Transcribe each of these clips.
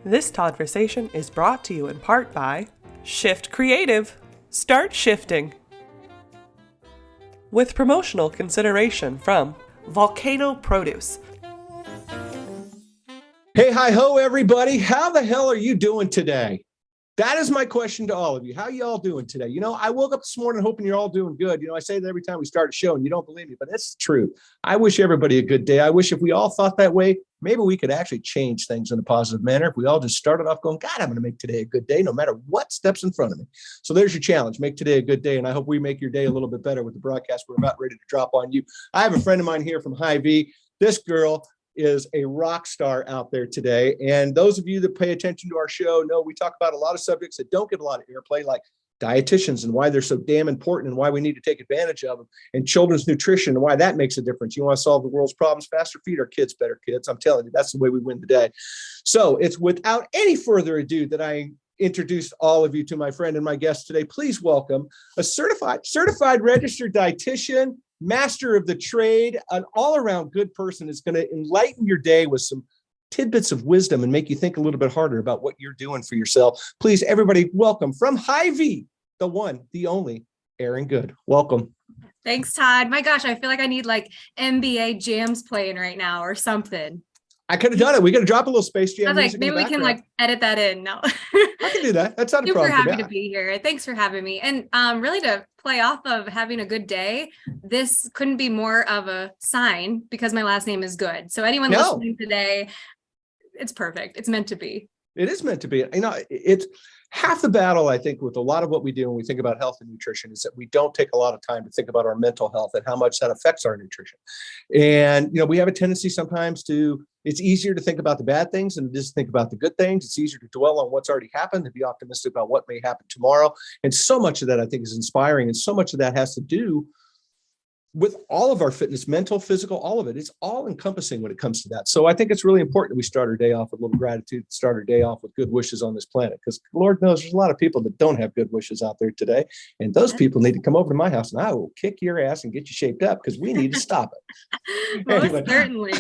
This Todd-versation is brought to you in part by Shift Creative. Start shifting. With promotional consideration from Volcano Produce. Hey, hi-ho, everybody. How the hell are you doing today? That is my question to all of you. How y'all doing today? You know, I woke up this morning hoping you're all doing good. You know, I say that every time we start a show and you don't believe me, but it's true. I wish everybody a good day. I wish if we all thought that way, maybe we could actually change things in a positive manner. If we all just started off going, God, I'm going to make today a good day, no matter what steps in front of me. So there's your challenge. Make today a good day. And I hope we make your day a little bit better with the broadcast we're about ready to drop on you. I have a friend of mine here from Hy-Vee. This girl is a rock star out there today. And those of you that pay attention to our show know we talk about a lot of subjects that don't get a lot of airplay, like dietitians and why they're so damn important and why we need to take advantage of them, and children's nutrition and why that makes a difference. You want to solve the world's problems faster, feed our kids better, kids. I'm telling you, that's the way we win the day. So it's without any further ado that I introduce all of you to my friend and my guest today. Please welcome a certified registered dietitian, master of the trade, an all-around good person is going to enlighten your day with some tidbits of wisdom and make you think a little bit harder about what you're doing for yourself. Please, everybody, welcome from Hy-Vee, the one, the only, Erin Good. Welcome. Thanks, Todd. My gosh, I feel like I need like NBA jams playing right now or something. I could have done it. We got to drop a little Space Jam. I was like, maybe we can like edit that in. No, I can do that. That's not a problem. Super happy to be here. Thanks for having me. And really to play off of having a good day, this couldn't be more of a sign because my last name is Good. So anyone listening today, it's perfect. It's meant to be. It is meant to be. You know, it's half the battle, I think, with a lot of what we do when we think about health and nutrition is that we don't take a lot of time to think about our mental health and how much that affects our nutrition. And, you know, we have a tendency sometimes it's easier to think about the bad things than just think about the good things. It's easier to dwell on what's already happened, to be optimistic about what may happen tomorrow. And so much of that, I think, is inspiring. And so much of that has to do with all of our fitness, mental, physical, all of it. It's all encompassing when it comes to that. So I think it's really important that we start our day off with a little gratitude, start our day off with good wishes on this planet, because Lord knows there's a lot of people that don't have good wishes out there today. And those people need to come over to my house and I will kick your ass and get you shaped up because we need to stop it. Anyway, certainly.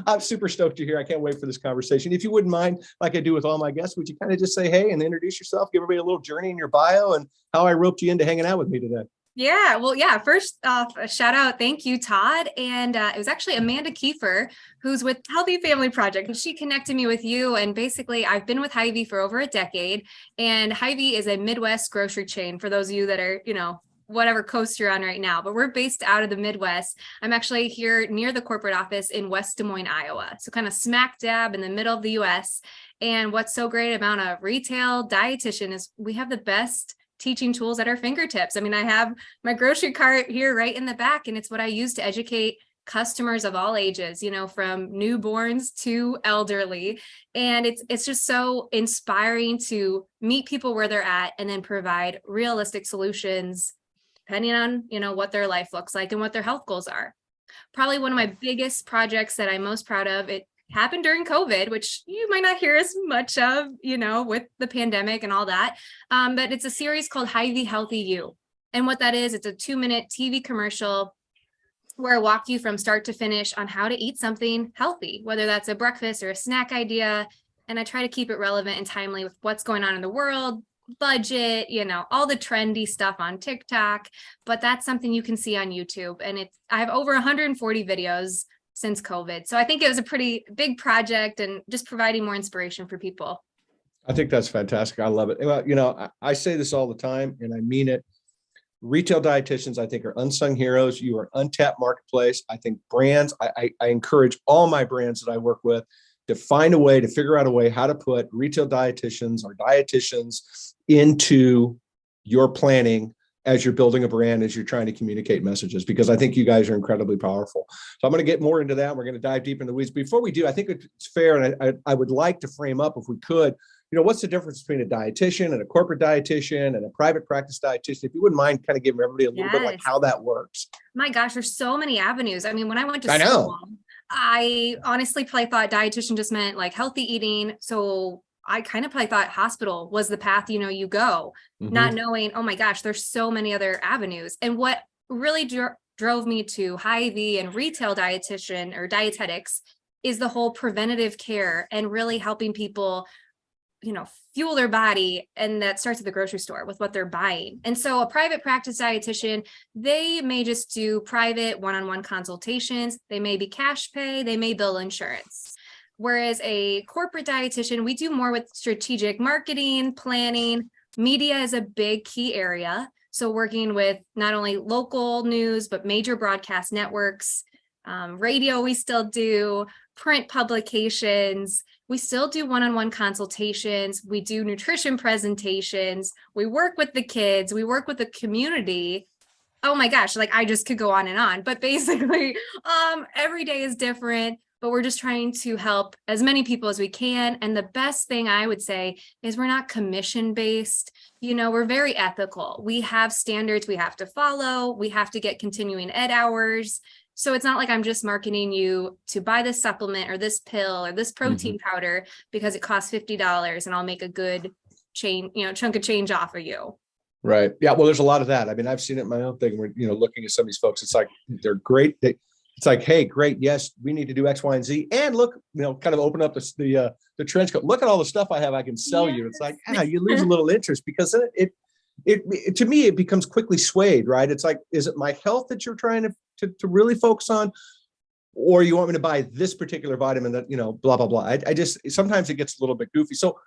I'm super stoked you're here. I can't wait for this conversation. If you wouldn't mind, like I do with all my guests, would you kind of just say, hey, and introduce yourself, give everybody a little journey in your bio and how I roped you into hanging out with me today. Yeah, well, yeah, first off, a shout out. Thank you, Todd. And it was actually Amanda Kiefer, who's with Healthy Family Project. And she connected me with you. And basically, I've been with Hy-Vee for over a decade. And Hy-Vee is a Midwest grocery chain for those of you that are, you know, whatever coast you're on right now. But we're based out of the Midwest. I'm actually here near the corporate office in West Des Moines, Iowa. So kind of smack dab in the middle of the U.S. And what's so great about a retail dietitian is we have the best teaching tools at our fingertips. I mean, I have my grocery cart here right in the back, and it's what I use to educate customers of all ages, you know, from newborns to elderly. And it's just so inspiring to meet people where they're at and then provide realistic solutions depending on, you know, what their life looks like and what their health goals are. Probably one of my biggest projects that I'm most proud of, it happened during COVID, which you might not hear as much of, you know, with the pandemic and all that. But it's a series called Hy-Vee Healthy You. And what that is, it's a 2-minute TV commercial where I walk you from start to finish on how to eat something healthy, whether that's a breakfast or a snack idea. And I try to keep it relevant and timely with what's going on in the world, budget, you know, all the trendy stuff on TikTok. But that's something you can see on YouTube. And I have over 140 videos since COVID. So I think it was a pretty big project and just providing more inspiration for people. I think that's fantastic. I love it. Well, you know, I say this all the time and I mean it. Retail dietitians, I think, are unsung heroes. You are untapped marketplace. I think brands, I encourage all my brands that I work with to find a way, to figure out a way how to put retail dietitians or dietitians into your planning as you're building a brand, as you're trying to communicate messages, because I think you guys are incredibly powerful. So I'm going to get more into that. We're going to dive deep in the weeds. Before we do, I think it's fair, and I would like to frame up, if we could, you know, what's the difference between a dietitian and a corporate dietitian and a private practice dietitian? If you wouldn't mind kind of giving everybody a little bit like how that works. My gosh, there's so many avenues. I mean, when I went to school, I honestly probably thought dietitian just meant like healthy eating. So I kind of probably thought hospital was the path, you know, you go, not knowing, oh my gosh, there's so many other avenues. And what really drove me to Hy-Vee and retail dietitian or dietetics is the whole preventative care and really helping people fuel their body. And that starts at the grocery store with what they're buying. And so a private practice dietitian, they may just do private one-on-one consultations. They may be cash pay. They may bill insurance. Whereas a corporate dietitian, we do more with strategic marketing, planning. Media is a big key area. So working with not only local news, but major broadcast networks, radio, we still do print publications. We still do one-on-one consultations. We do nutrition presentations. We work with the kids. We work with the community. Oh my gosh, like I just could go on and on, but basically every day is different, but we're just trying to help as many people as we can. And the best thing I would say is we're not commission based. We're very ethical. We have standards we have to follow. We have to get continuing ed hours. So it's not like I'm just marketing you to buy this supplement or this pill or this protein powder because it costs $50 and I'll make a good chunk of change off of you. Right. Yeah. Well, there's a lot of that. I mean, I've seen it in my own thing where, looking at some of these folks, it's like, they're great. It's like, hey, great. Yes, we need to do X, Y, and Z. And look, kind of open up the trench coat. Look at all the stuff I have I can sell you. It's like, you lose a little interest because it to me, it becomes quickly swayed, right? It's like, is it my health that you're trying to really focus on? Or you want me to buy this particular vitamin that, blah, blah, blah. I just, sometimes it gets a little bit goofy. So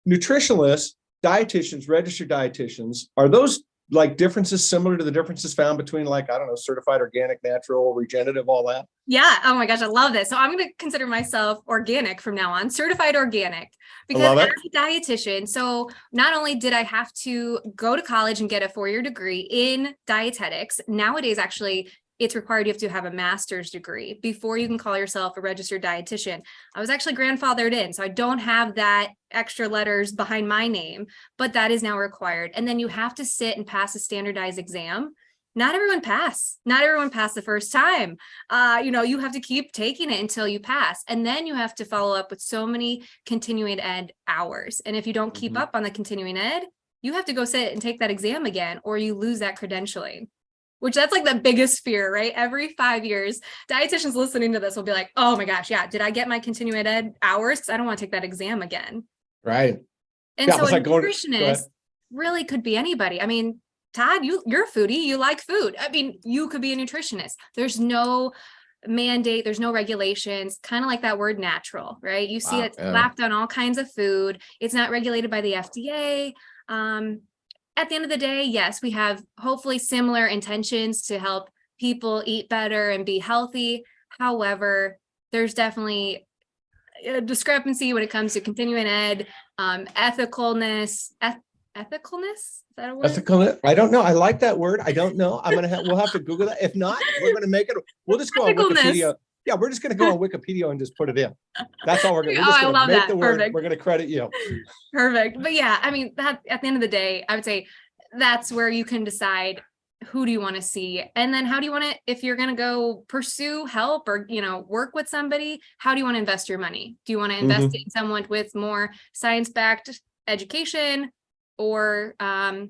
nutritionalists, dietitians, registered dietitians, are those like differences similar to the differences found between certified organic, natural, regenerative, all that? Yeah. Oh my gosh. I love this. So I'm going to consider myself organic from now on, certified organic, because as a dietitian, so not only did I have to go to college and get a 4-year degree in dietetics, nowadays, actually, it's required you have to have a master's degree before you can call yourself a registered dietitian. I was actually grandfathered in, so I don't have that extra letters behind my name, but that is now required. And then you have to sit and pass a standardized exam. Not everyone passed the first time. You have to keep taking it until you pass. And then you have to follow up with so many continuing ed hours. And if you don't keep up on the continuing ed, you have to go sit and take that exam again, or you lose that credentialing. Which that's like the biggest fear, right? Every 5 years, dietitians listening to this will be like, oh my gosh, yeah, did I get my continuing ed hours? Because I don't want to take that exam again. Right. And so a nutritionist really could be anybody. I mean, Todd, you're a foodie, you like food. I mean, you could be a nutritionist. There's no mandate, there's no regulations, kind of like that word natural, right? You see it slapped on all kinds of food. It's not regulated by the FDA. At the end of the day, yes, we have hopefully similar intentions to help people eat better and be healthy. However, there's definitely a discrepancy when it comes to continuing ed, ethicalness. Ethicalness? Is that a word? Ethical? I don't know. I like that word. I don't know. We'll have to Google that. If not, we're going to make it. We'll just go on Wikipedia. Yeah, we're just going to go on Wikipedia and just put it in. That's all we're going to do. I love that. The word. Perfect. We're going to credit you. Perfect. But yeah, I mean, that at the end of the day, I would say that's where you can decide who do you want to see. And then how do you want to, if you're going to go pursue help or, work with somebody, how do you want to invest your money? Do you want to invest in someone with more science-backed education or go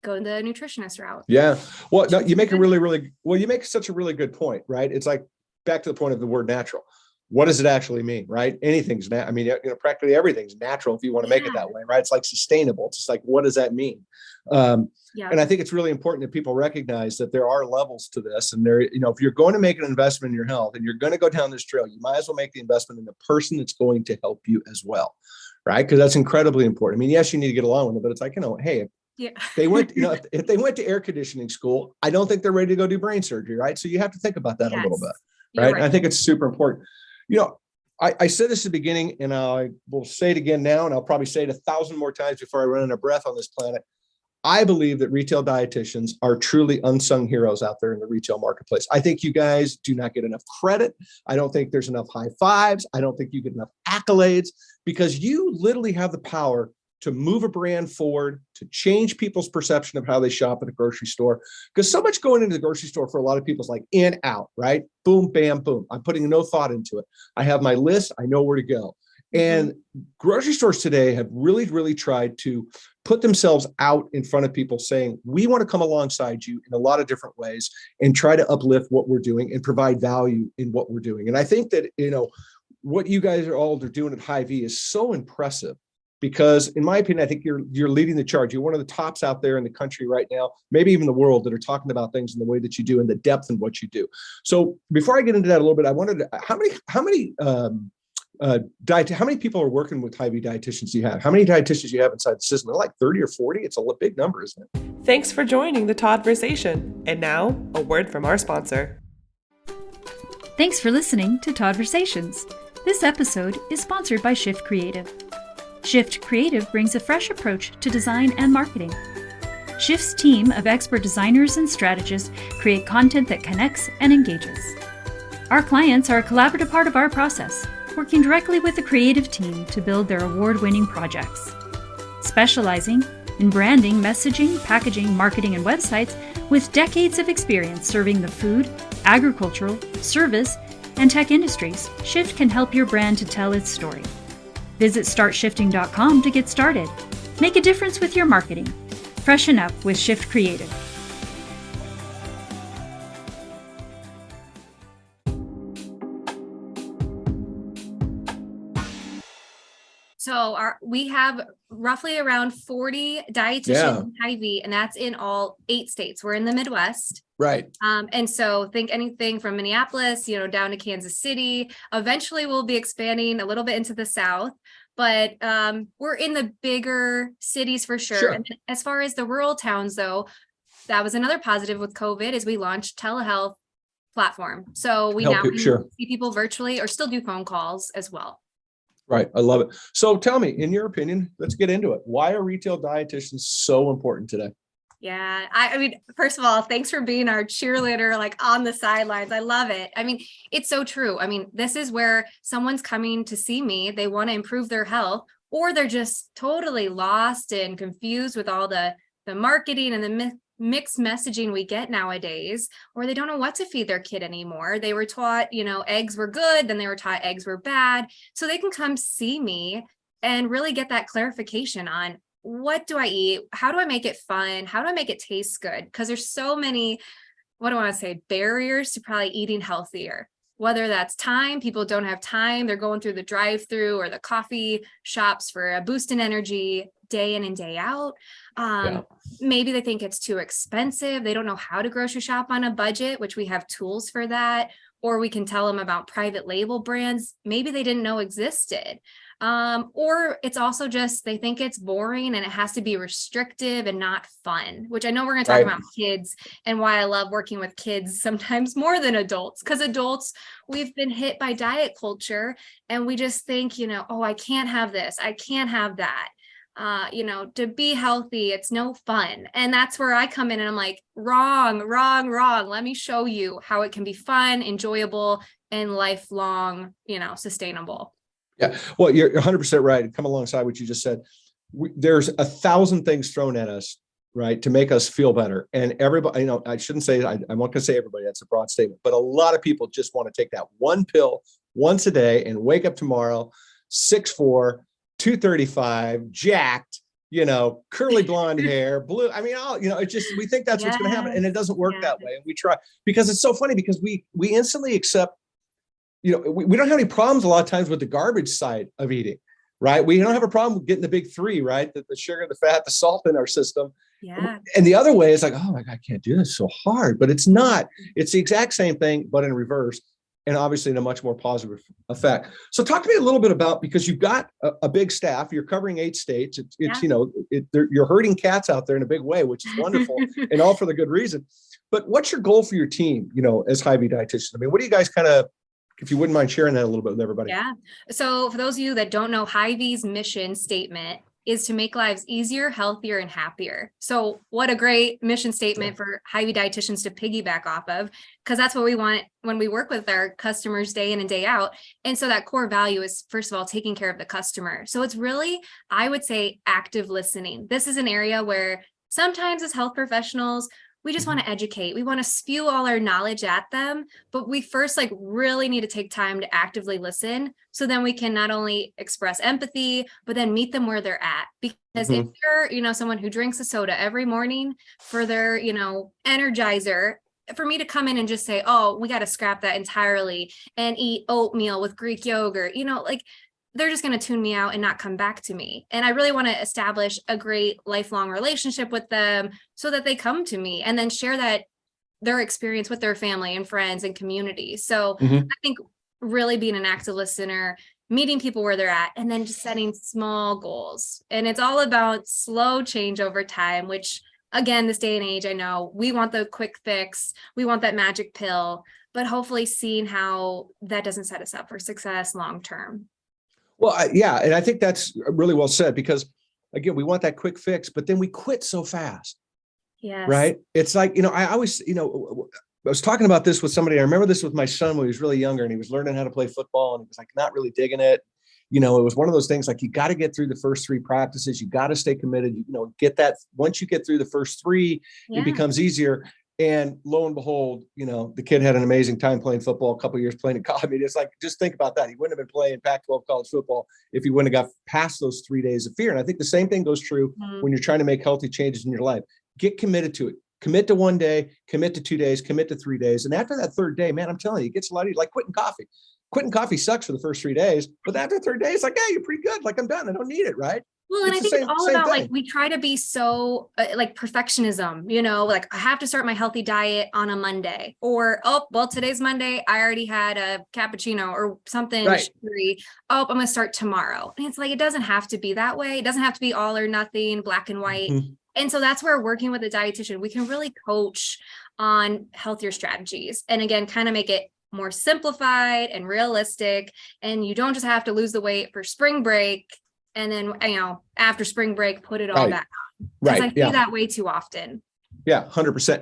the nutritionist route? Yeah. Well, no, you make you make such a really good point, right? It's like, back to the point of the word natural. What does it actually mean, right? Anything's practically everything's natural if you want to make it that way, right? It's like sustainable. It's just like, what does that mean? And I think it's really important that people recognize that there are levels to this. And there, if you're going to make an investment in your health and you're going to go down this trail, you might as well make the investment in the person that's going to help you as well, right? Because that's incredibly important. I mean, yes, you need to get along with it, but it's like, hey, they went, if they went to air conditioning school, I don't think they're ready to go do brain surgery, right? So you have to think about that a little bit. Right. And I think it's super important. I said this at the beginning and I will say it again now, and I'll probably say it 1,000 more times before I run out of breath on this planet. I believe that retail dietitians are truly unsung heroes out there in the retail marketplace. I think you guys do not get enough credit. I don't think there's enough high fives. I don't think you get enough accolades because you literally have the power to move a brand forward, to change people's perception of how they shop at a grocery store. Because so much going into the grocery store for a lot of people is like in, out, right? Boom, bam, boom. I'm putting no thought into it. I have my list. I know where to go. And grocery stores today have really, really tried to put themselves out in front of people saying, we want to come alongside you in a lot of different ways and try to uplift what we're doing and provide value in what we're doing. And I think that, what you guys are doing at Hy-Vee is so impressive. because in my opinion, I think you're leading the charge. You're one of the tops out there in the country right now, maybe even the world, that are talking about things in the way that you do and the depth in what you do. So before I get into that a little bit, I wanted to, how many people are working with Hy-Vee dietitians do you have? How many dietitians do you have inside the system? Like 30 or 40? It's a big number, isn't it? Thanks for joining the Todd-versation. And now, a word from our sponsor. Thanks for listening to Todd-versations. This episode is sponsored by Shift Creative. Shift Creative brings a fresh approach to design and marketing. Shift's team of expert designers and strategists create content that connects and engages. Our clients are a collaborative part of our process, working directly with the creative team to build their award-winning projects. Specializing in branding, messaging, packaging, marketing, and websites with decades of experience serving the food, agricultural, service, and tech industries, Shift can help your brand to tell its story. Visit startshifting.com to get started. Make a difference with your marketing. Freshen up with Shift Creative. So we have roughly around 40 dietitians in Hy-Vee, and that's in all 8 states. We're in the Midwest. Right. And so think anything from Minneapolis, down to Kansas City. Eventually we'll be expanding a little bit into the South, but we're in the bigger cities for sure. Sure. And as far as the rural towns, though, that was another positive with COVID is we launched telehealth platform. So we now can see people virtually or still do phone calls as well. Right. I love it. So tell me, in your opinion, let's get into it. Why are retail dietitians so important today? Yeah. I mean, first of all, thanks for being our cheerleader, like on the sidelines. I love it. I mean, it's so true. I mean, this is where someone's coming to see me. They want to improve their health, or they're just totally lost and confused with all the marketing and the mixed messaging we get nowadays, or they don't know what to feed their kid anymore. They were taught, eggs were good, then they were taught eggs were bad. So they can come see me and really get that clarification on what do I eat? How do I make it fun? How do I make it taste good? Because there's so many, what do I want to say, barriers to probably eating healthier. Whether that's time, people don't have time. They're going through the drive-through or the coffee shops for a boost in energy day in and day out. Maybe they think it's too expensive. They don't know how to grocery shop on a budget, which we have tools for that. Or we can tell them about private label brands maybe they didn't know existed. Or it's also just they think it's boring and it has to be restrictive and not fun, which I know we're going to talk about kids and why I love working with kids sometimes more than adults, because adults, we've been hit by diet culture and we just think, oh, I can't have this. I can't have that. To be healthy, it's no fun. And that's where I come in and I'm like, wrong. Let me show you how it can be fun, enjoyable, and lifelong, sustainable. Yeah. Well, you're 100% right. Come alongside what you just said. There's 1,000 things thrown at us, right, to make us feel better. And everybody, I shouldn't say, I'm not going to say everybody, that's a broad statement, but a lot of people just want to take that one pill once a day and wake up tomorrow, 6'4", 235, jacked, curly blonde hair, blue. I mean, it's just, we think that's what's going to happen. And it doesn't work that way. And we try, because it's so funny because we instantly accept, we don't have any problems a lot of times with the garbage side of eating, right? We don't have a problem with getting the big 3, right? The sugar, the fat, the salt in our system. Yeah. And the other way is like, oh my God, I can't do this so hard, but it's not. It's the exact same thing, but in reverse. And obviously in a much more positive effect. So talk to me a little bit about, because you've got a big staff, you're covering 8 states. You're herding cats out there in a big way, which is wonderful and all for the good reason. But what's your goal for your team, as Hy-Vee dietitians? I mean, what do you guys if you wouldn't mind sharing that a little bit with everybody? Yeah. So for those of you that don't know, Hy-Vee's mission statement is to make lives easier, healthier, and happier. So what a great mission statement for Hy-Vee dietitians to piggyback off of, because that's what we want when we work with our customers day in and day out. And so that core value is, first of all, taking care of the customer. So it's really, I would say, active listening. This is an area where sometimes as health professionals, we just want to educate. We want to spew all our knowledge at them, but we first really need to take time to actively listen. So then we can not only express empathy, but then meet them where they're at. Because if you're, someone who drinks a soda every morning for their, energizer, for me to come in and just say, oh, we got to scrap that entirely and eat oatmeal with Greek yogurt, they're just going to tune me out and not come back to me. And I really want to establish a great lifelong relationship with them so that they come to me and then share that their experience with their family and friends and community. So I think really being an active listener, meeting people where they're at, and then just setting small goals. And it's all about slow change over time, which again, this day and age, I know we want the quick fix, we want that magic pill, but hopefully seeing how that doesn't set us up for success long-term. Well, yeah. And I think that's really well said, because again, we want that quick fix, but then we quit so fast. Yes. Right. It's like, I always, I was talking about this with somebody. I remember this with my son when he was really younger, and he was learning how to play football, and he was like, not really digging it. It was one of those things like, you got to get through the first 3 practices. You got to stay committed, get that. Once you get through the first 3, it becomes easier. And lo and behold, the kid had an amazing time playing football, a couple of years playing in college. I mean, it's like, just think about that. He wouldn't have been playing Pac-12 college football if he wouldn't have got past those 3 days of fear. And I think the same thing goes true when you're trying to make healthy changes in your life. Get committed to it. Commit to 1 day, commit to 2 days, commit to 3 days. And after that 3rd day, man, I'm telling you, it gets a lot easier. Like quitting coffee. Quitting coffee sucks for the first 3 days, but after the 3rd day, it's like, hey, you're pretty good. Like, I'm done. I don't need it. Right. Well, and I think it's all about like, we try to be so like perfectionism, like I have to start my healthy diet on a Monday, or, oh, well, today's Monday. I already had a cappuccino or something sugary. Oh, I'm going to start tomorrow. And it's like, it doesn't have to be that way. It doesn't have to be all or nothing, black and white. And so that's where working with a dietitian, we can really coach on healthier strategies. And again, kind of make it more simplified and realistic. And you don't just have to lose the weight for spring break. And then, after spring break, put it all back on. Because I see that way too often. Yeah, 100%.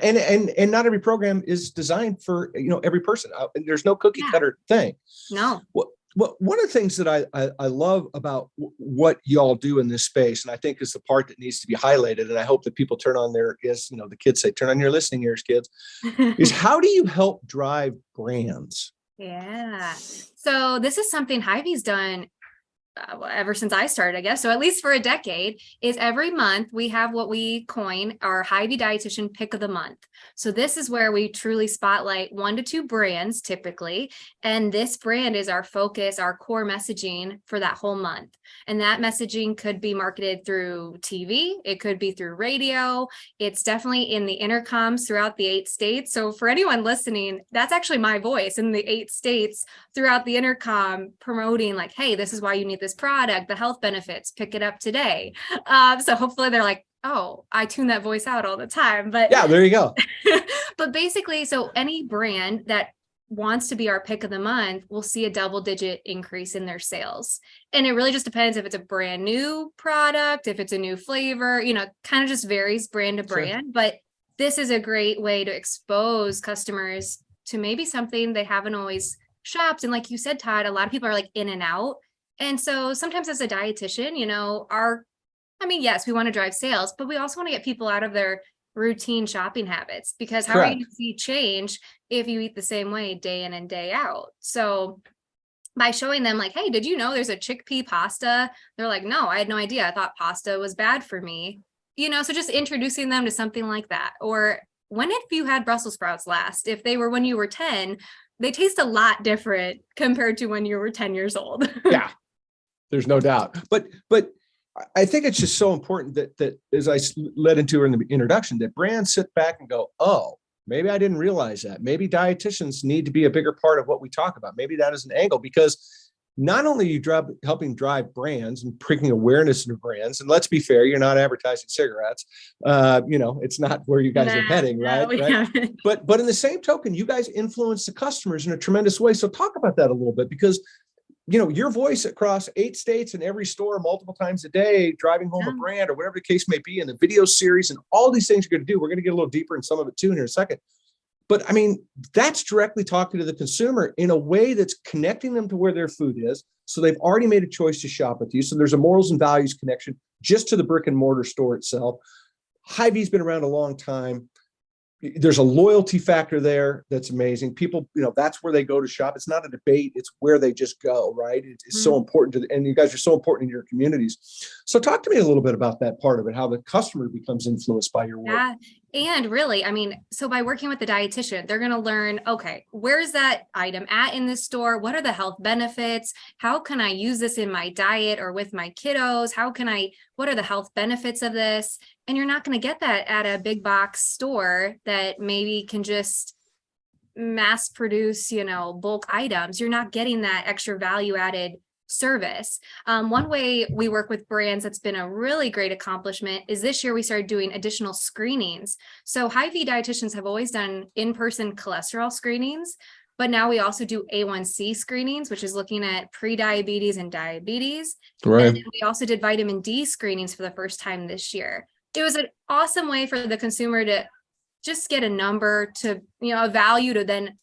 And not every program is designed for, every person. There's no cookie cutter thing. No. Well, one of the things that I love about what y'all do in this space, and I think is the part that needs to be highlighted, and I hope that people turn on their ears, the kids say, turn on your listening ears, kids, is how do you help drive brands? Yeah. So this is something Hy-Vee's done ever since I started, I guess. So at least for a decade, is every month we have what we coin our Hy-Vee Dietitian Pick of the Month. So this is where we truly spotlight 1 to 2 brands typically. And this brand is our focus, our core messaging for that whole month. And that messaging could be marketed through TV. It could be through radio. It's definitely in the intercoms throughout the 8 states. So for anyone listening, that's actually my voice in the 8 states throughout the intercom promoting like, hey, this is why you need this product, the health benefits, pick it up today. So hopefully they're like, oh, I tune that voice out all the time. But yeah, there you go. But basically, so any brand that wants to be our pick of the month will see a double-digit increase in their sales. And it really just depends if it's a brand new product, if it's a new flavor, kind of just varies brand to brand. But this is a great way to expose customers to maybe something they haven't always shopped. And like you said, Todd, a lot of people are like in and out. And so sometimes as a dietitian, yes, we want to drive sales, but we also want to get people out of their routine shopping habits, because how are you going to see change if you eat the same way day in and day out? So by showing them like, hey, did you know there's a chickpea pasta? They're like, no, I had no idea. I thought pasta was bad for me. So just introducing them to something like that. Or when have you had Brussels sprouts last? If they were when you were 10, they taste a lot different compared to when you were 10 years old. Yeah, there's no doubt. But I think it's just so important that as I led into in the introduction, that brands sit back and go, oh, maybe I didn't realize that. Maybe dietitians need to be a bigger part of what we talk about. Maybe that is an angle, because not only are you helping drive brands and bringing awareness into brands, and let's be fair, you're not advertising cigarettes. It's not where you guys are heading, right? But in the same token, you guys influence the customers in a tremendous way. So talk about that a little bit, because your voice across 8 states in every store multiple times a day, driving home a brand or whatever the case may be, in the video series and all these things you're going to do. We're going to get a little deeper in some of it too in here in a second. But I mean, that's directly talking to the consumer in a way that's connecting them to where their food is. So they've already made a choice to shop with you. So there's a morals and values connection just to the brick and mortar store itself. Hy-Vee's been around a long time. There's a loyalty factor there that's amazing. People, that's where they go to shop. It's not a debate. It's where they just go, right? It's so important and you guys are so important in your communities. So talk to me a little bit about that part of it, how the customer becomes influenced by your work. Yeah, And really, I mean, so by working with the dietitian, they're going to learn, okay, where's that item at in the store? What are the health benefits? How can I use this in my diet or with my kiddos? What are the health benefits of this? And you're not going to get that at a big box store that maybe can just mass produce, bulk items. You're not getting that extra value added service. One way we work with brands that's been a really great accomplishment is this year we started doing additional screenings. So Hy-Vee dietitians have always done in-person cholesterol screenings, but now we also do A1C screenings, which is looking at pre-diabetes and diabetes. Right. And we also did vitamin D screenings for the first time this year. It was an awesome way for the consumer to just get a number to, a value to then,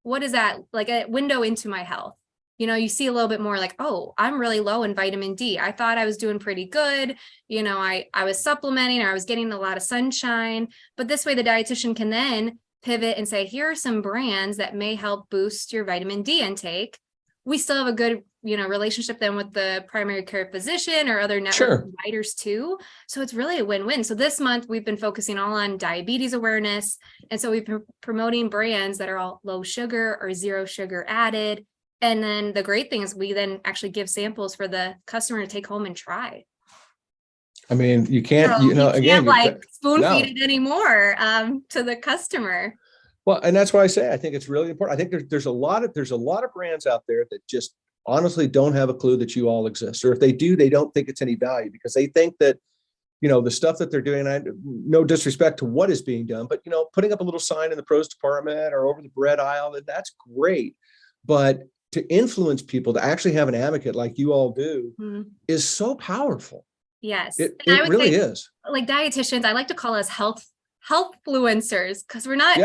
what is that, like a window into my health? You see a little bit more like, oh, I'm really low in vitamin D. I thought I was doing pretty good. I was supplementing or I was getting a lot of sunshine. But this way the dietitian can then pivot and say, here are some brands that may help boost your vitamin D intake. We still have a good, relationship then with the primary care physician or other network providers too. So it's really a win-win. So this month we've been focusing all on diabetes awareness. And so we've been promoting brands that are all low sugar or zero sugar added. And then the great thing is we then actually give samples for the customer to take home and try. I mean, you can't, spoon feed it anymore to the customer. Well, and that's why I say I think it's really important. I think there's a lot of brands out there that just honestly don't have a clue that you all exist, or if they do, they don't think it's any value because they think that the stuff that they're doing. No disrespect to what is being done, but putting up a little sign in the pros department or over the bread aisle, that's great, but to influence people to actually have an advocate like you all do is so powerful. Yes, it really is. Like dietitians, I like to call us healthfluencers because we're not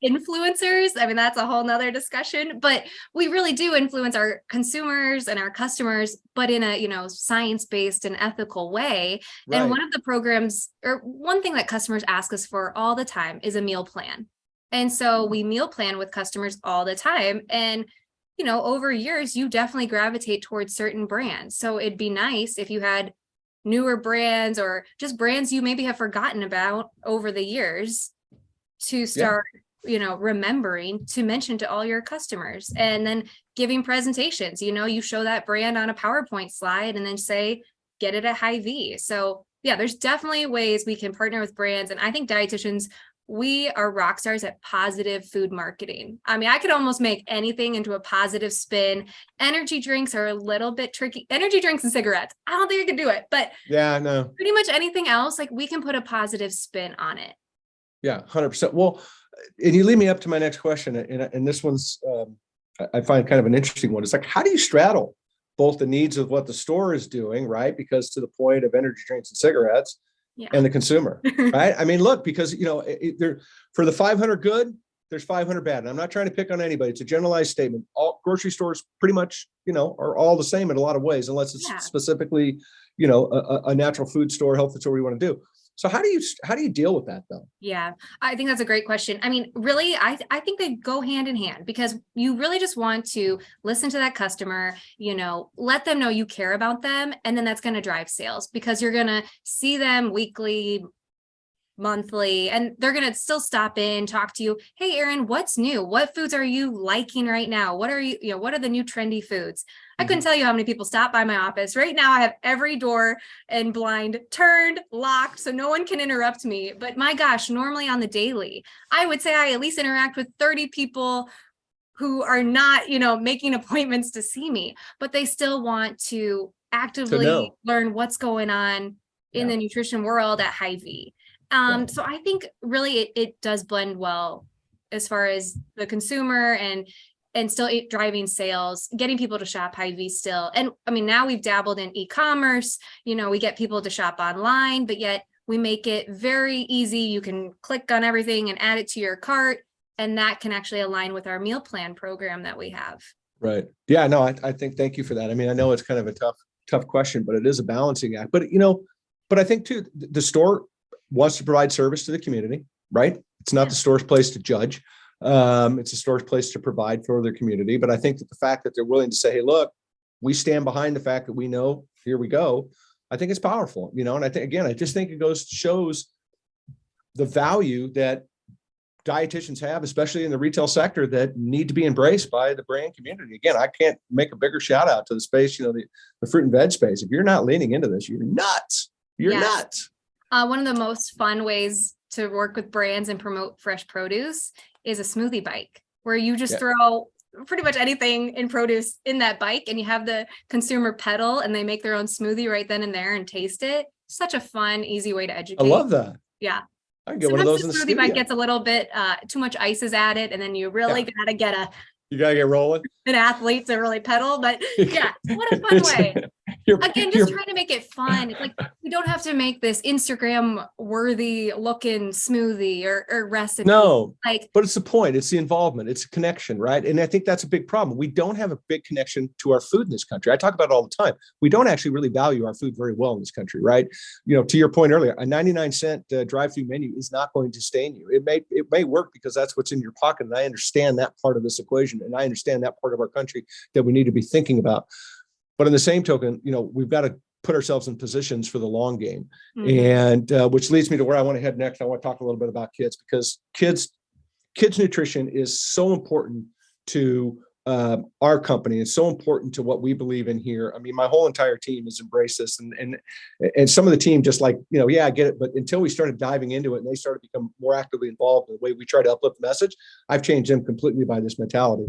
influencers. I mean, that's a whole nother discussion, but we really do influence our consumers and our customers, but in a, science-based and ethical way. Right. And one of the programs or one thing that customers ask us for all the time is a meal plan. And so we meal plan with customers all the time. And over years, you definitely gravitate towards certain brands. So it'd be nice if you had newer brands or just brands you maybe have forgotten about over the years to start, remembering to mention to all your customers, and then giving presentations, you show that brand on a PowerPoint slide and then say, get it at Hy-Vee. So yeah, there's definitely ways we can partner with brands. And I think dietitians, we are rock stars at positive food marketing. I mean, I could almost make anything into a positive spin. Energy drinks are a little bit tricky. Energy drinks and cigarettes, I don't think I could do it, but yeah, no. Pretty much anything else, like we can put a positive spin on it. Yeah, 100%. Well, and you lead me up to my next question. And this one's, I find kind of an interesting one. It's like, how do you straddle both the needs of what the store is doing, right? Because to the point of energy drinks and cigarettes, and the consumer, right? I mean, look, because, for the 500 good, there's 500 bad. And I'm not trying to pick on anybody. It's a generalized statement. All grocery stores pretty much, are all the same in a lot of ways, unless it's specifically, a natural food store, health food store we want to do. So how do you deal with that though? Yeah, I think that's a great question. I mean, really, I think they go hand in hand because you really just want to listen to that customer, let them know you care about them. And then that's going to drive sales because you're going to see them weekly, monthly, and they're going to still stop in, talk to you. Hey, Erin, what's new? What foods are you liking right now? What are what are the new trendy foods? I couldn't tell you how many people stop by my office. Right now, I have every door and blind turned, locked, so no one can interrupt me. But my gosh, normally on the daily, I would say I at least interact with 30 people who are not, making appointments to see me, but they still want to actively learn what's going on in the nutrition world at Hy-Vee. So I think really it does blend well as far as the consumer and still driving sales, getting people to shop Hy-Vee still. And I mean, now we've dabbled in e-commerce, we get people to shop online, but yet we make it very easy. You can click on everything and add it to your cart. And that can actually align with our meal plan program that we have. Right. Yeah, no, I think, thank you for that. I mean, I know it's kind of a tough question, but it is a balancing act. But, but I think too, the store wants to provide service to the community, right? It's not the store's place to judge. It's a store's place to provide for their community. But I think that the fact that they're willing to say, hey, look, we stand behind the fact that we know, here we go. I think it's powerful, and I think, again, I just think it shows the value that dietitians have, especially in the retail sector, that need to be embraced by the brand community. Again, I can't make a bigger shout out to the space, the fruit and veg space. If you're not leaning into this, you're nuts. You're nuts. One of the most fun ways to work with brands and promote fresh produce is a smoothie bike, where you just throw pretty much anything in produce in that bike, and you have the consumer pedal and they make their own smoothie right then and there and taste it. Such a fun, easy way to educate. I love that. Yeah. I can get one of those in the smoothie bike gets a little bit too much ice is added, and then you really gotta get you gotta get rolling. An athlete to really pedal. But yeah, what a fun way. Again, just trying to make it fun. It's like, we don't have to make this Instagram worthy looking smoothie or recipe. No, but it's the point. It's the involvement. It's a connection, right? And I think that's a big problem. We don't have a big connection to our food in this country. I talk about it all the time. We don't actually really value our food very well in this country, right? To your point earlier, a 99-cent drive-through menu is not going to sustain you. It may work because that's what's in your pocket. And I understand that part of this equation. And I understand that part of our country that we need to be thinking about. But in the same token, we've got to put ourselves in positions for the long game. Mm-hmm. And which leads me to where I want to head next. I want to talk a little bit about kids, because kids nutrition is so important to our company. It's so important to what we believe in here. I mean, my whole entire team has embraced this, and some of the team just like, I get it. But until we started diving into it and they started to become more actively involved in the way we try to uplift the message, I've changed them completely by this mentality.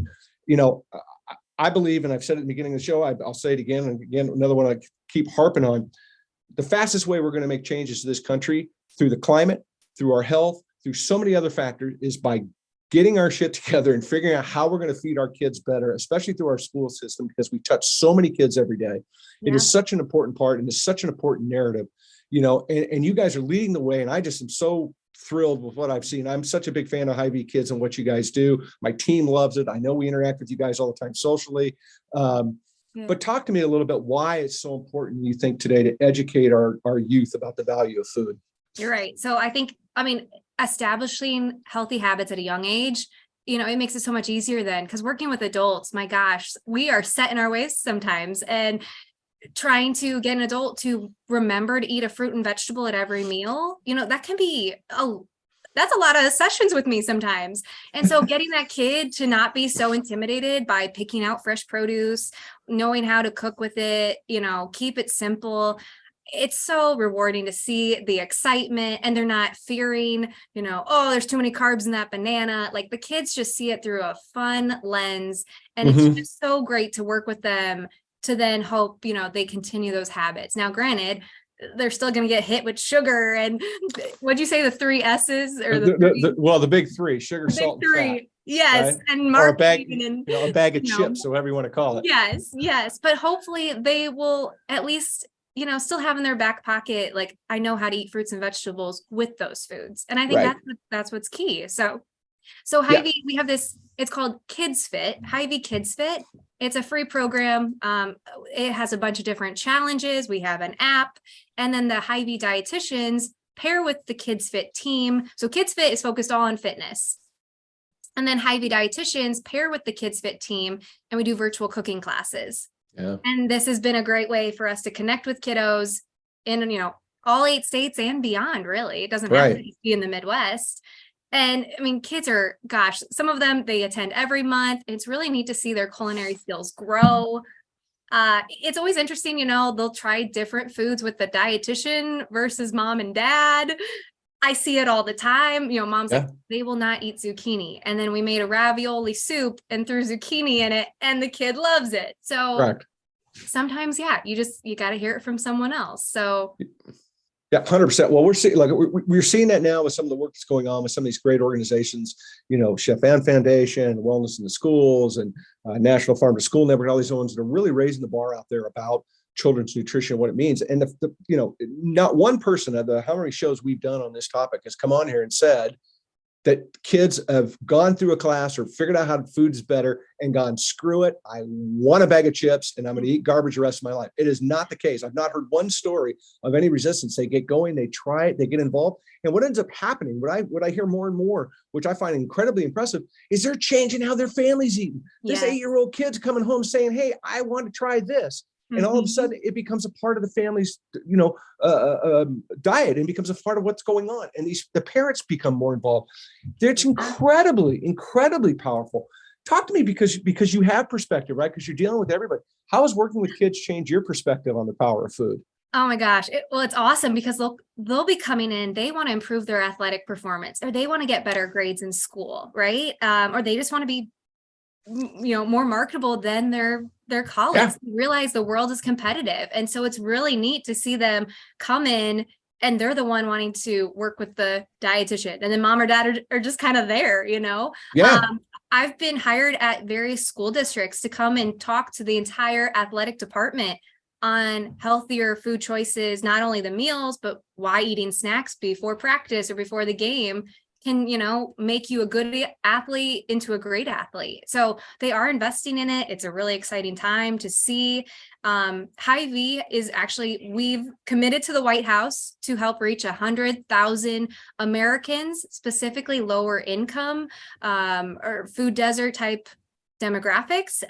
I believe, and I've said it at the beginning of the show, I'll say it again and again, another one I keep harping on, the fastest way we're going to make changes to this country through the climate, through our health, through so many other factors, is by getting our shit together and figuring out how we're going to feed our kids better, especially through our school system, because we touch so many kids every day. Yeah. It is such an important part, and it's such an important narrative, and you guys are leading the way. And I just am so thrilled with what I've seen. I'm such a big fan of Hy-Vee Kids and what you guys do. My team loves it. I know we interact with you guys all the time socially. But talk to me a little bit why it's so important, you think, today to educate our youth about the value of food. You're right. So I think, establishing healthy habits at a young age, it makes it so much easier then, because working with adults, my gosh, we are set in our ways sometimes. And trying to get an adult to remember to eat a fruit and vegetable at every meal, that can be that's a lot of sessions with me sometimes. And so getting that kid to not be so intimidated by picking out fresh produce, knowing how to cook with it, keep it simple. It's so rewarding to see the excitement, and they're not fearing, there's too many carbs in that banana. Like, the kids just see it through a fun lens, and it's just so great to work with them to then hope, they continue those habits. Now, granted, they're still going to get hit with sugar and what'd you say, the 3 S's or the big 3, sugar, salt, and fat. Yes. Right? And marketing, and a bag of chips, or whatever you want to call it. Yes. But hopefully they will at least, still have in their back pocket, like, I know how to eat fruits and vegetables with those foods. And I think that's what's key. So Hy-Vee, we have this, it's called Kids Fit, Hy-Vee Kids Fit. It's a free program. It has a bunch of different challenges. We have an app, and then the Hy-Vee dietitians pair with the Kids Fit team. So Kids Fit is focused all on fitness. And then Hy-Vee dietitians pair with the Kids Fit team, and we do virtual cooking classes. Yeah. And this has been a great way for us to connect with kiddos in, all 8 states and beyond, really. It doesn't have to be in the Midwest. And kids are, some of them, they attend every month. It's really neat to see their culinary skills grow. It's always interesting, they'll try different foods with the dietitian versus mom and dad. I see it all the time. Mom's like, they will not eat zucchini. And then we made a ravioli soup and threw zucchini in it, and the kid loves it. So sometimes, you got to hear it from someone else. So yeah, 100%. Well, we're seeing that now with some of the work that's going on with some of these great organizations, Chef Ann Foundation, Wellness in the Schools, and National Farm to School Network, all these ones that are really raising the bar out there about children's nutrition, what it means. And not one person of the how many shows we've done on this topic has come on here and said that kids have gone through a class or figured out how food is better and gone, screw it, I want a bag of chips and I'm going to eat garbage the rest of my life. It is not the case. I've not heard one story of any resistance. They get going, they try it, they get involved. And what ends up happening, what I hear more and more, which I find incredibly impressive, is they're changing how their family's eating. This 8-year-old kid's coming home saying, hey, I want to try this. And all of a sudden it becomes a part of the family's, diet, and becomes a part of what's going on. And the parents become more involved. It's incredibly, incredibly powerful. Talk to me because you have perspective, right? Because you're dealing with everybody. How has working with kids changed your perspective on the power of food? Oh my gosh. It's awesome because they'll be coming in, they want to improve their athletic performance, or they want to get better grades in school, right? Or they just want to be, more marketable than their colleagues. Yeah. Realize the world is competitive. And so it's really neat to see them come in and they're the one wanting to work with the dietitian, and then mom or dad are just kind of there, Yeah. I've been hired at various school districts to come and talk to the entire athletic department on healthier food choices, not only the meals, but why eating snacks before practice or before the game can, make you a good athlete into a great athlete. So they are investing in it. It's a really exciting time to see. Hy-Vee is we've committed to the White House to help reach 100,000 Americans, specifically lower income or food desert type demographics,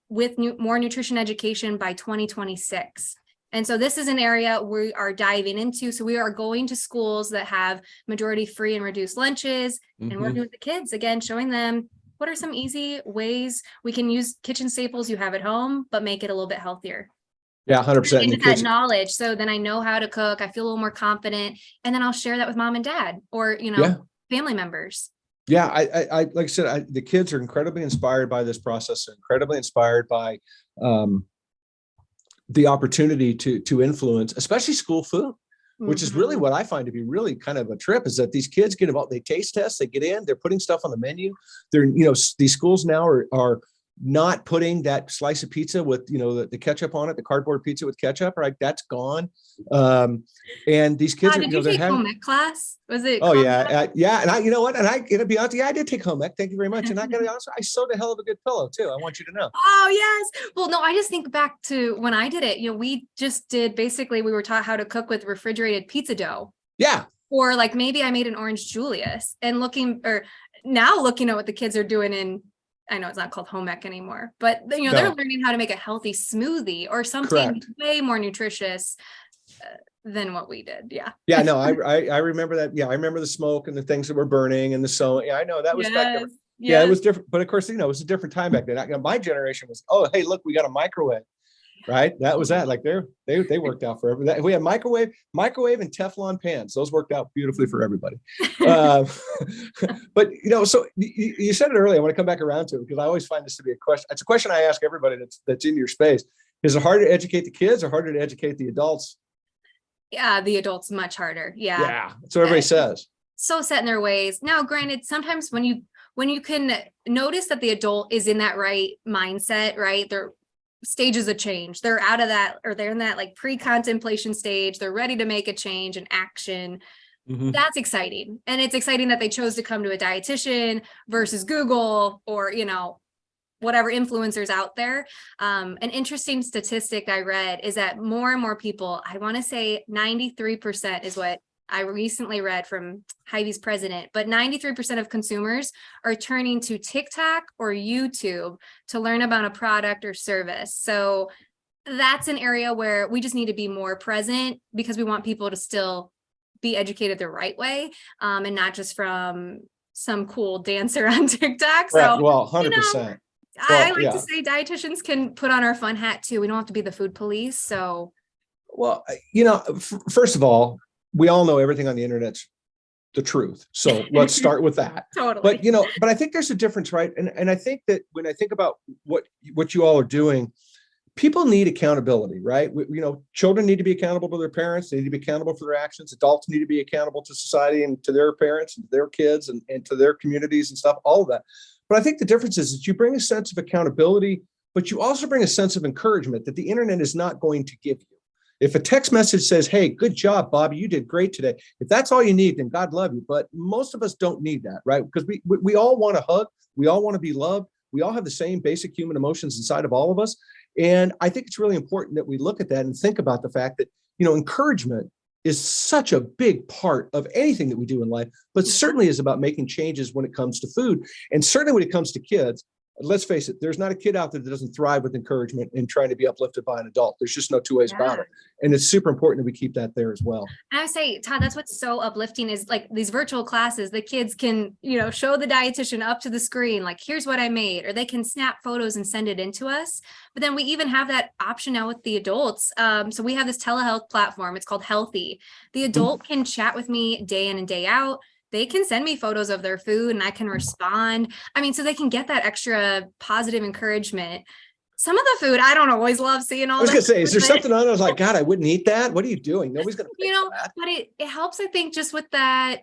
with more nutrition education by 2026. And so this is an area we are diving into. So we are going to schools that have majority free and reduced lunches and working with the kids, again, showing them what are some easy ways we can use kitchen staples you have at home, but make it a little bit healthier. Yeah, 100%. And that knowledge. So then I know how to cook. I feel a little more confident. And then I'll share that with mom and dad or, family members. Yeah, I like I said, the kids are incredibly inspired by this process, incredibly inspired by the opportunity to influence, especially school food, which is really what I find to be really kind of a trip, is that these kids get involved, they taste test, they get in, they're putting stuff on the menu. They're, these schools now are not putting that slice of pizza with, the ketchup on it, the cardboard pizza with ketchup, right? That's gone. And these kids did you take home ec class? Was it? Oh yeah. Yeah. And I'm going to be honest, I did take home ec. Thank you very much. And I got to be honest, I sewed a hell of a good pillow too. I want you to know. Oh yes. Well, no, I just think back to when I did it, we just did, basically we were taught how to cook with refrigerated pizza dough. Yeah. Or like maybe I made an orange Julius, and looking at what the kids are doing I know it's not called home ec anymore, but they're learning how to make a healthy smoothie or something way more nutritious than what we did. Yeah. Yeah, no, I remember that. Yeah. I remember the smoke and the things that were burning and the sewing. Yeah, I know that was back then. Yeah, it was different. But of course, it was a different time back then. My generation was, oh, hey, look, we got a microwave, right? That was that. Like they worked out for everybody. We had microwave and Teflon pans. Those worked out beautifully for everybody. But so you said it earlier. I want to come back around to it because I always find this to be a question. It's a question I ask everybody that's in your space. Is it harder to educate the kids or harder to educate the adults? Yeah, the adults much harder. Yeah. Yeah. That's what everybody says. So set in their ways. Now, granted, sometimes when you can notice that the adult is in that right mindset, right? They're stages of change. They're out of that, or they're in that like pre-contemplation stage. They're ready to make a change and action. That's exciting. And it's exciting that they chose to come to a dietitian versus Google or, whatever influencers out there. An interesting statistic I read is that more and more people, I want to say 93% is what I recently read from Hy-Vee's president, but 93% of consumers are turning to TikTok or YouTube to learn about a product or service. So that's an area where we just need to be more present because we want people to still be educated the right way, and not just from some cool dancer on TikTok. So, right. Well, 100%. I like to say dietitians can put on our fun hat too. We don't have to be the food police. So, well, first of all, we all know everything on the internet's the truth. So let's start with that. Totally. But I think there's a difference, right? And I think that when I think about what you all are doing, people need accountability, right? Children need to be accountable to their parents. They need to be accountable for their actions. Adults need to be accountable to society and to their parents and to their kids and to their communities and stuff, all of that. But I think the difference is that you bring a sense of accountability, but you also bring a sense of encouragement that the internet is not going to give you. If a text message says, hey, good job, Bobby, you did great today. If that's all you need, then God love you. But most of us don't need that, right? Because we all want a hug. We all want to be loved. We all have the same basic human emotions inside of all of us. And I think it's really important that we look at that and think about the fact that, encouragement is such a big part of anything that we do in life, but certainly is about making changes when it comes to food. And certainly when it comes to kids, let's face it, there's not a kid out there that doesn't thrive with encouragement and trying to be uplifted by an adult. There's just no two ways about it. And it's super important that we keep that there as well. And I would say, Todd, that's what's so uplifting is like these virtual classes, the kids can, show the dietitian up to the screen, like, here's what I made, or they can snap photos and send it into us. But then we even have that option now with the adults. So we have this telehealth platform. It's called Hy-Vee. The adult can chat with me day in and day out. They can send me photos of their food and I can respond. I mean, so they can get that extra positive encouragement. Some of the food I don't always love seeing all. I was going to say, is there something on it? I was like, God, I wouldn't eat that. What are you doing? Nobody's going to pay for that. But it helps, I think, just with that.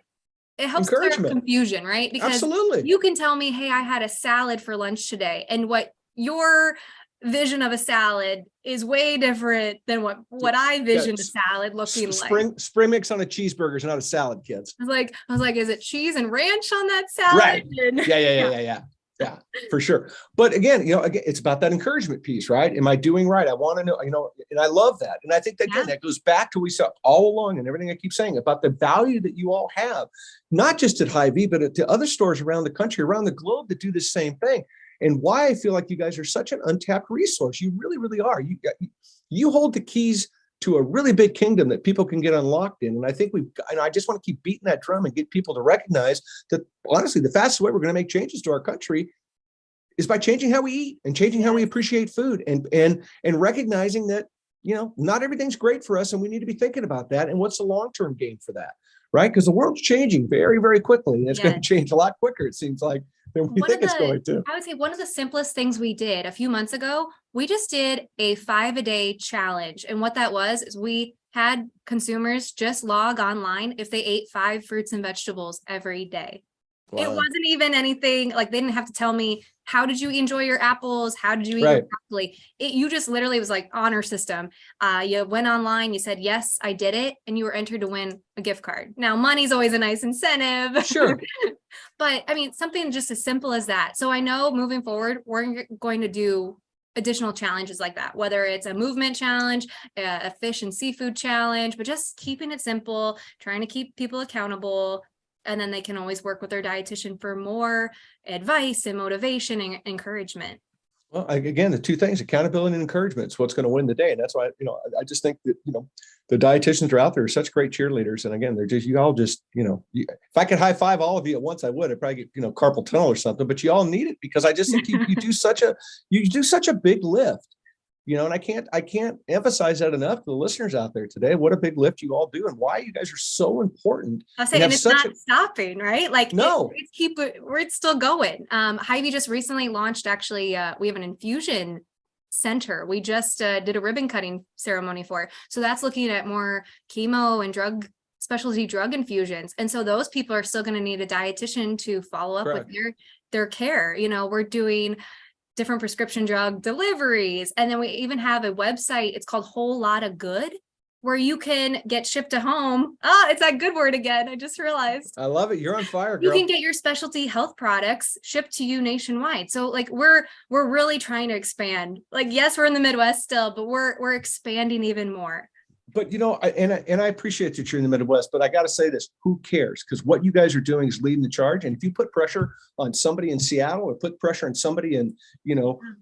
It helps clear up confusion, right? Because absolutely, you can tell me, hey, I had a salad for lunch today. And what your vision of a salad is way different than what I visioned a salad looking like. Spring mix on a cheeseburger is not a salad, kids. I was like, is it cheese and ranch on that salad? Right. Yeah, for sure. But again, it's about that encouragement piece, right? Am I doing right? I want to know, and I love that. And I think that, again, that goes back to what we saw all along and everything I keep saying about the value that you all have, not just at Hy-Vee, but at other stores around the country, around the globe that do the same thing. And why I feel like you guys are such an untapped resource. You really, really are. You hold the keys to a really big kingdom that people can get unlocked in. And I think I just want to keep beating that drum and get people to recognize that, honestly, the fastest way we're going to make changes to our country is by changing how we eat and changing how we appreciate food and recognizing that, not everything's great for us. And we need to be thinking about that. And what's the long-term gain for that? Right? Because the world's changing very, very quickly. And it's going to change a lot quicker, it seems like, than we think it's going to. I would say one of the simplest things we did a few months ago, we just did a 5-a-day challenge. And what that was is we had consumers just log online if they ate 5 fruits and vegetables every day. Wow. It wasn't even anything like they didn't have to tell me, how did you enjoy your apples? How did you eat it properly? You just literally was like honor system. You went online, you said, yes, I did it. And you were entered to win a gift card. Now, money's always a nice incentive. Sure. But I mean, something just as simple as that. So I know moving forward, we're going to do additional challenges like that, whether it's a movement challenge, a fish and seafood challenge, but just keeping it simple, trying to keep people accountable. And then they can always work with their dietitian for more advice and motivation and encouragement. Well, again, the two things, accountability and encouragement, is what's going to win the day. And that's why, I just think that, the dietitians are out there are such great cheerleaders. And again, they're just, you all just, if I could high five all of you at once, I would. I'd probably get, carpal tunnel or something, but you all need it because I just think you do such a big lift. And I can't emphasize that enough to the listeners out there today. What a big lift you all do and why you guys are so important. I'll say, and it's not stopping, right? Like, no, it's still going. Hy-Vee just recently launched, actually, we have an infusion center. We just did a ribbon cutting ceremony for. So that's looking at more chemo and specialty drug infusions. And so those people are still going to need a dietitian to follow up with their care. We're doing different prescription drug deliveries. And then we even have a website. It's called Whole Lotta Good, where you can get shipped to home. It's that good word again. I just realized. I love it. You're on fire, girl. You can get your specialty health products shipped to you nationwide. So like we're really trying to expand. Like, yes, we're in the Midwest still, but we're expanding even more. But, I appreciate that you're in the Midwest, but I got to say this, who cares? Because what you guys are doing is leading the charge. And if you put pressure on somebody in Seattle or put pressure on somebody in,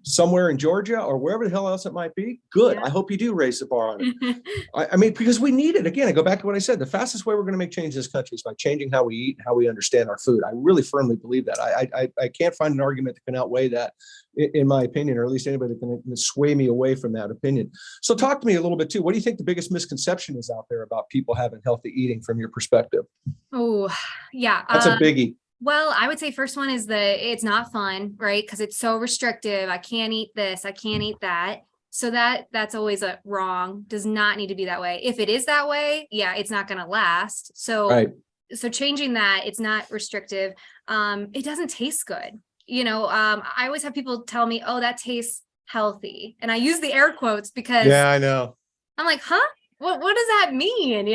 somewhere in Georgia or wherever the hell else it might be, good. Yeah. I hope you do raise the bar on it. I mean, because we need it. Again, I go back to what I said. The fastest way we're going to make change in this country is by changing how we eat and how we understand our food. I really firmly believe that. I can't find an argument that can outweigh that, in my opinion, or at least anybody that can sway me away from that opinion. So talk to me a little bit too. What do you think the biggest misconception is out there about people having healthy eating from your perspective? Oh, yeah. That's a biggie. Well, I would say first one is it's not fun, right? Because it's so restrictive. I can't eat this. I can't eat that. So that's always a wrong. Does not need to be that way. If it is that way, yeah, it's not going to last. So, So changing that, it's not restrictive. It doesn't taste good. I always have people tell me, oh, that tastes healthy. And I use the air quotes because I know. I'm like, huh? What does that mean?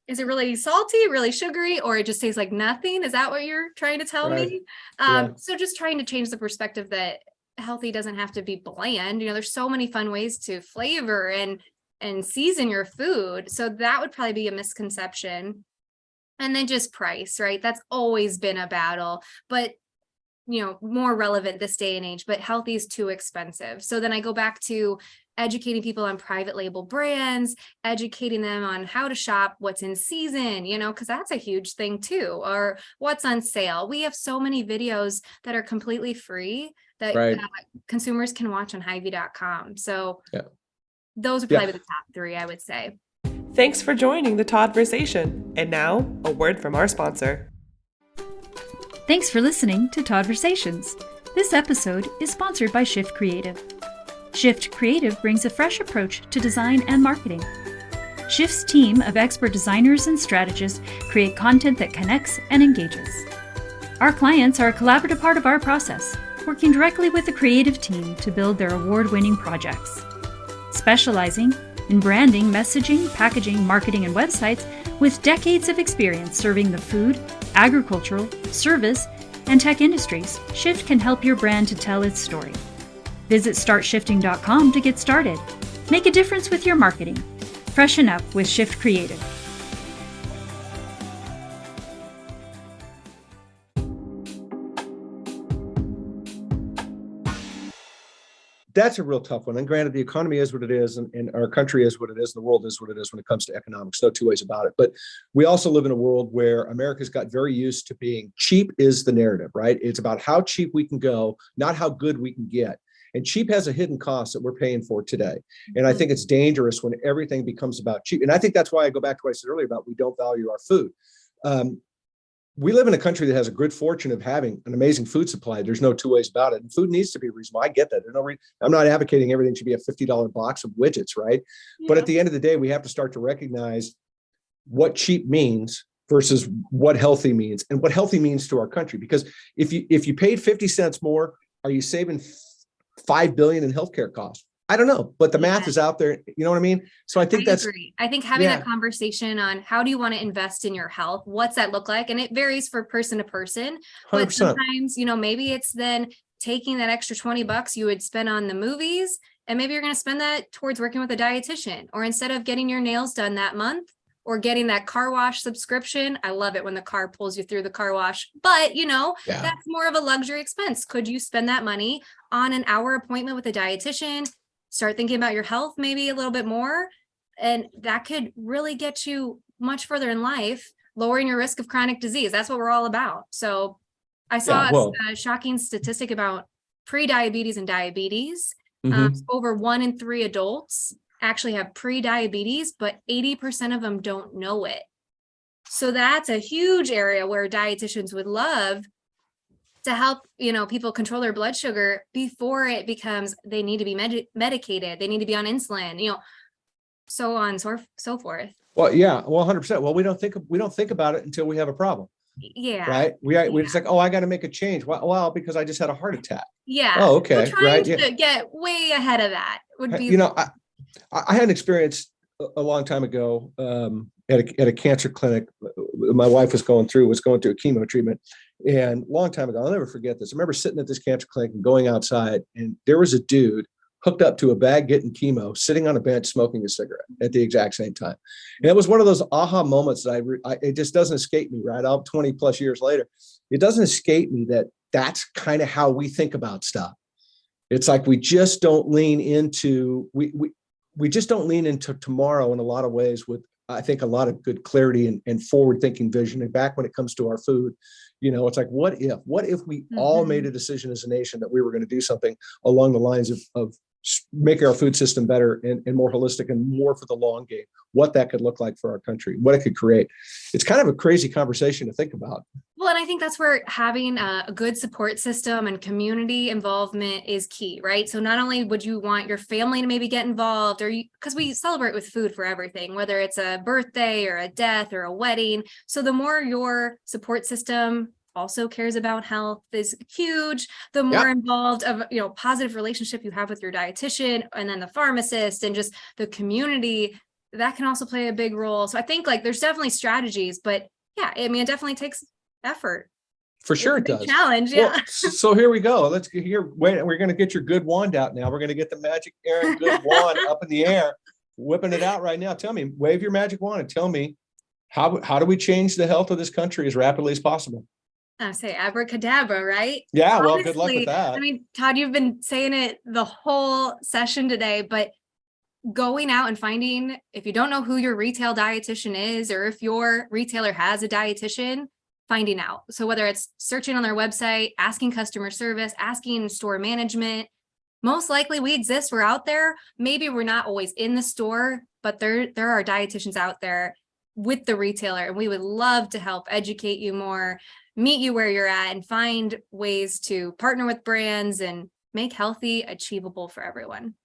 Is it really salty, really sugary, or it just tastes like nothing? Is that what you're trying to tell me? So just trying to change the perspective that healthy doesn't have to be bland. There's so many fun ways to flavor and season your food. So that would probably be a misconception. And then just price, right? That's always been a battle. But more relevant this day and age, but healthy is too expensive. So then I go back to educating people on private label brands, educating them on how to shop, what's in season, because that's a huge thing too, or what's on sale. We have so many videos that are completely free that consumers can watch on Hy-Vee.com. So those are probably the top 3, I would say. Thanks for joining the Todd-versation. And now, a word from our sponsor. Thanks for listening to Todd-versations. This episode is sponsored by Shift Creative. Shift Creative brings a fresh approach to design and marketing. Shift's team of expert designers and strategists create content that connects and engages. Our clients are a collaborative part of our process, working directly with the creative team to build their award-winning projects. Specializing in branding, messaging, packaging, marketing, and websites with decades of experience serving the food, agricultural, service, and tech industries, Shift can help your brand to tell its story. Visit startshifting.com to get started. Make a difference with your marketing. Freshen up with Shift Creative. That's a real tough one. And granted, the economy is what it is, and our country is what it is, and the world is what it is when it comes to economics. No two ways about it. But we also live in a world where America's got very used to being cheap is the narrative, right? It's about how cheap we can go, not how good we can get. And cheap has a hidden cost that we're paying for today. And I think it's dangerous when everything becomes about cheap. And I think that's why I go back to what I said earlier about we don't value our food. We live in a country that has a good fortune of having an amazing food supply. There's no two ways about it. And food needs to be reasonable. I get that. There's no reason. I'm not advocating everything should be a $50 box of widgets, right? Yeah. But at the end of the day, we have to start to recognize what cheap means versus what healthy means and what healthy means to our country. Because if you paid 50 cents more, are you saving $5 billion in healthcare costs? I don't know, but the math is out there. You know what I mean? So I think that's agree. I think having that conversation on how do you want to invest in your health? What's that look like? And it varies for person to person, 100%. But sometimes, maybe it's then taking that extra $20 you would spend on the movies, and maybe you're going to spend that towards working with a dietitian, or instead of getting your nails done that month or getting that car wash subscription. I love it when the car pulls you through the car wash, but that's more of a luxury expense. Could you spend that money on an hour appointment with a dietitian? Start thinking about your health maybe a little bit more, and that could really get you much further in life, lowering your risk of chronic disease. That's what we're all about. So I saw a shocking statistic about pre-diabetes and diabetes. Over 1 in 3 adults actually have pre-diabetes, but 80% of them don't know it. So that's a huge area where dietitians would love to help, people control their blood sugar before it becomes they need to be medicated, they need to be on insulin, so on and so forth. Well, yeah, 100%. Well, we don't think about it until we have a problem. Yeah. Right. We just like, I got to make a change. Well, because I just had a heart attack. Yeah. Oh, okay. We're trying to get way ahead of that would be. I had an experience a long time ago at a cancer clinic. My wife was going through a chemo treatment. And a long time ago, I'll never forget this. I remember sitting at this cancer clinic and going outside, and there was a dude hooked up to a bag getting chemo, sitting on a bench, smoking a cigarette at the exact same time. And it was one of those aha moments that it just doesn't escape me, right? 20 plus years later, it doesn't escape me that that's kind of how we think about stuff. It's like we just don't lean into, we just don't lean into tomorrow in a lot of ways with, I think, a lot of good clarity and forward-thinking vision. And back when it comes to our food, it's like, what if we all made a decision as a nation that we were going to do something along the lines of making our food system better and more holistic and more for the long game, what that could look like for our country, what it could create. It's kind of a crazy conversation to think about. Well, and I think that's where having a good support system and community involvement is key, right? So not only would you want your family to maybe get involved, because we celebrate with food for everything, whether it's a birthday or a death or a wedding. So the more your support system also cares about health is huge, the more involved of positive relationship you have with your dietitian and then the pharmacist and just the community, that can also play a big role. So I think there's definitely strategies, but it definitely takes effort. For sure it does. Challenge, Well, so here we go. Let's get here. Wait, we're going to get your good wand out now. We're going to get the magic Erin Good wand up in the air, whipping it out right now. Tell me, wave your magic wand and tell me, how do we change the health of this country as rapidly as possible? I say abracadabra, right? Yeah, well, Honestly, good luck with that. I mean, Todd, you've been saying it the whole session today, but going out and finding, if you don't know who your retail dietitian is, or if your retailer has a dietitian, finding out. So whether it's searching on their website, asking customer service, asking store management, most likely we exist, we're out there. Maybe we're not always in the store, but there are dietitians out there with the retailer, and we would love to help educate you more, meet you where you're at, and find ways to partner with brands and make healthy achievable for everyone.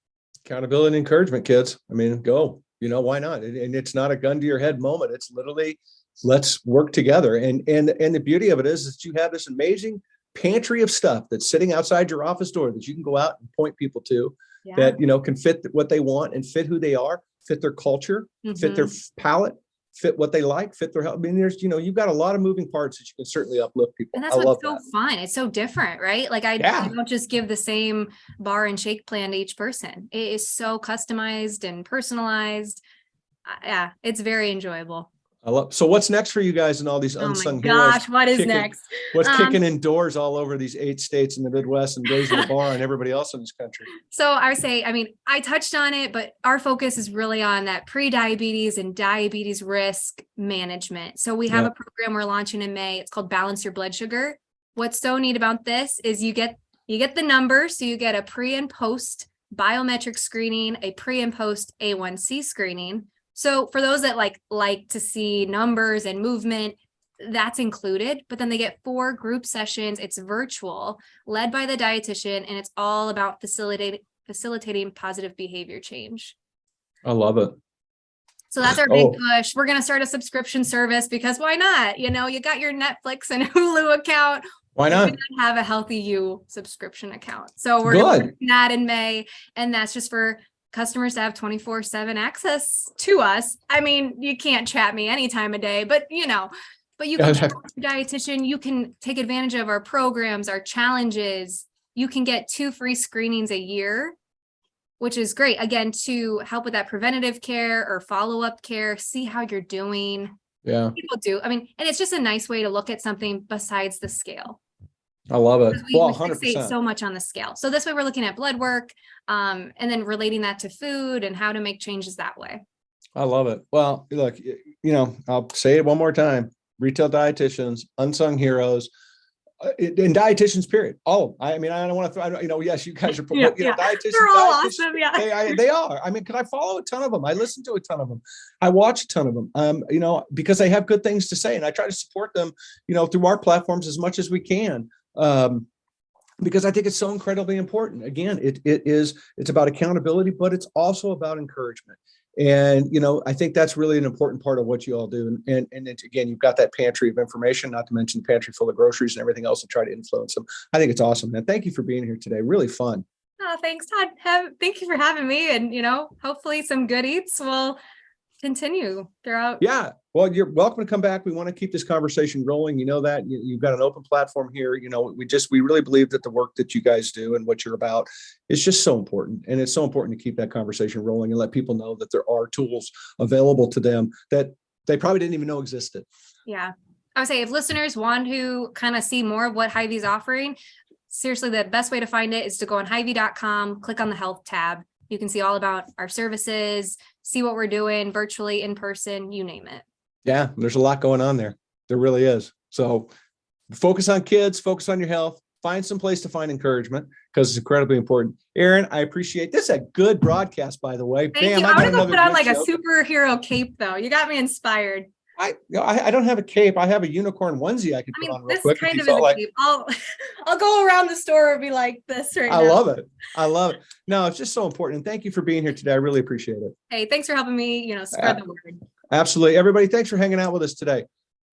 Accountability and encouragement, kids. I mean, go, why not? And it's not a gun to your head moment. It's literally, let's work together. And the beauty of it is that you have this amazing pantry of stuff that's sitting outside your office door that you can go out and point people to that, can fit what they want and fit who they are, fit their culture, fit their palate, fit what they like, fit their health. I mean, there's, you've got a lot of moving parts that you can certainly uplift people. And that's what's so fun. It's so different, right? Like I don't just give the same bar and shake plan to each person. It is so customized and personalized. Yeah, it's very enjoyable. So what's next for you guys and all these unsung heroes? Oh my gosh, what is next? What's kicking indoors all over these 8 states in the Midwest and raising the bar on everybody else in this country? So I would say, I touched on it, but our focus is really on that pre-diabetes and diabetes risk management. So we have a program we're launching in May. It's called Balance Your Blood Sugar. What's so neat about this is you get the numbers. So you get a pre and post biometric screening, a pre and post A1C screening. So for those that like to see numbers and movement, that's included, but then they get 4 group sessions. It's virtual, led by the dietitian, and it's all about facilitating positive behavior change. I love it. So that's our big push. We're going to start a subscription service because why not? You got your Netflix and Hulu account. Why not? Have a Healthy You subscription account. So we're going to do that in May, and that's just for customers to have 24/7 access to us. I mean, you can't chat me any time of day, but you can chat with your dietitian. You can take advantage of our programs, our challenges. You can get 2 free screenings a year, which is great. Again, to help with that preventative care or follow-up care, see how you're doing. Yeah. People do. And it's just a nice way to look at something besides the scale. I love it. We 100%. Fixate so much on the scale. So this way we're looking at blood work, and then relating that to food and how to make changes that way. I love it. Well, look, I'll say it one more time. Retail dietitians, unsung heroes, and dietitians, period. All of them. I don't want to, yes, you guys are, dietitians. They're all awesome. Yeah. They are. Because I follow a ton of them. I listen to a ton of them. I watch a ton of them, because they have good things to say, and I try to support them, through our platforms as much as we can. Because I think it's so incredibly important. Again, it's about accountability, but it's also about encouragement. And, I think that's really an important part of what you all do. And again, you've got that pantry of information, not to mention the pantry full of groceries and everything else to try to influence them. I think it's awesome. And thank you for being here today. Really fun. Oh, thanks, Todd. Thank you for having me. And, hopefully some good eats will continue throughout. Yeah. Well, you're welcome to come back. We want to keep this conversation rolling. That you've got an open platform here. We really believe that the work that you guys do and what you're about is just so important. And it's so important to keep that conversation rolling and let people know that there are tools available to them that they probably didn't even know existed. Yeah. I would say if listeners want to kind of see more of what Hy-Vee's offering, seriously, the best way to find it is to go on Hy-Vee.com, click on the health tab. You can see all about our services, see what we're doing virtually, in person, you name it. Yeah, there's a lot going on there. There really is. So focus on kids, focus on your health, find some place to find encouragement because it's incredibly important. Erin, I appreciate this. Is a good broadcast, by the way. Thank you. I want to go put on like a superhero cape, though. You got me inspired. I don't have a cape. I have a unicorn onesie I can put on real quick. This kind of is a cape. I'll go around the store and be like this right now. I love it. I love it. No, it's just so important. And thank you for being here today. I really appreciate it. Hey, thanks for helping me, spread the word. Absolutely. Everybody, thanks for hanging out with us today.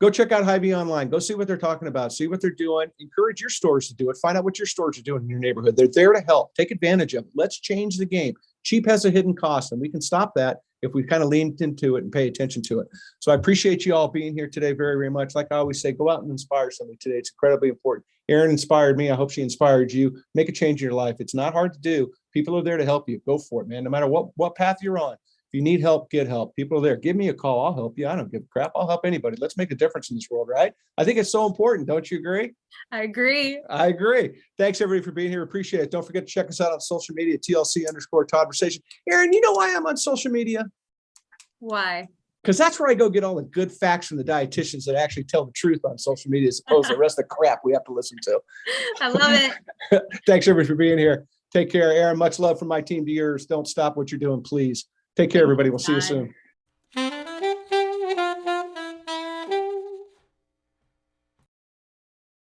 Go check out Hy-Vee online. Go see what they're talking about. See what they're doing. Encourage your stores to do it. Find out what your stores are doing in your neighborhood. They're there to help. Take advantage of it. Let's change the game. Cheap has a hidden cost, and we can stop that if we kind of lean into it and pay attention to it. So I appreciate you all being here today very, very much. Like I always say, go out and inspire somebody today. It's incredibly important. Erin inspired me. I hope she inspired you. Make a change in your life. It's not hard to do. People are there to help you. Go for it, man. No matter what path you're on. If you need help, get help. People are there. Give me a call. I'll help you. I don't give a crap. I'll help anybody. Let's make a difference in this world, right? I think it's so important. Don't you agree? I agree. I agree. Thanks everybody for being here. Appreciate it. Don't forget to check us out on social media, TLC_Todd-versations. Erin, you know why I'm on social media? Why? Because that's where I go get all the good facts from the dietitians that actually tell the truth on social media, as opposed to the rest of the crap we have to listen to. I love it. Thanks everybody for being here. Take care. Erin, much love from my team to yours. Don't stop what you're doing, please. Take care, everybody. We'll see you soon.